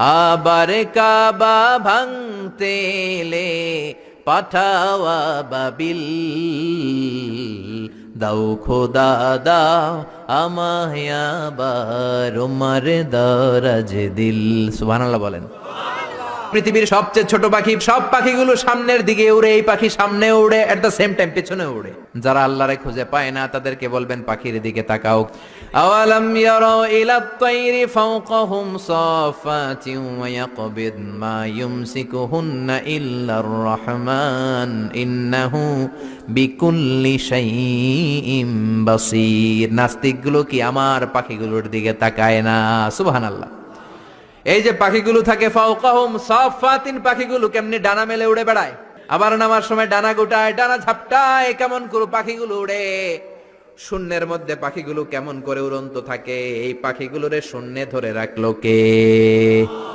আবার কাবা ভাঙতে এলে পাঠাওয়া বাবিল, দাও খোদা দাও আমায় আবার উমার দরাজ দিল। সুবহানাল্লাহ বলেন। পৃথিবীর সবচেয়ে ছোট পাখি, সব পাখিগুলো সামনের দিকে উড়ে, এই পাখি সামনে উড়ে, এট দ্য সেম টাইম পেছনে উড়ে। যারা আল্লাহরে খুঁজে পায় না তাদেরকে বলবেন পাখির দিকে তাকাও। আওয়ালাম ইয়ারাউ ইলা তাইরি ফাওকাহুম সাফাতিন ওয়া ইয়াকবিদ মা ইউমসিকুহুন্না ইল্লার রহমান ইন্নাহু বিকুল্লি শাইইন বাসীর। নাস্তিকগুলো কি আমার পাখিগুলোর দিকে তাকায় না? সুবহানাল্লাহ। এই যে পাখিগুলো থাকে ফাওকাহুম সাফাতিন, পাখিগুলো কেমনি ডানা মেলে উড়ে বেড়ায়, আবার নামার সময় ডানা গোটায়, ডানা ঝাপটায়, কেমন করে পাখিগুলো উড়ে। শূন্যের মধ্যে পাখিগুলো কেমন করে উড়ন্ত থাকে, এই পাখিগুলোরে শূন্যে ধরে রাখলো কে?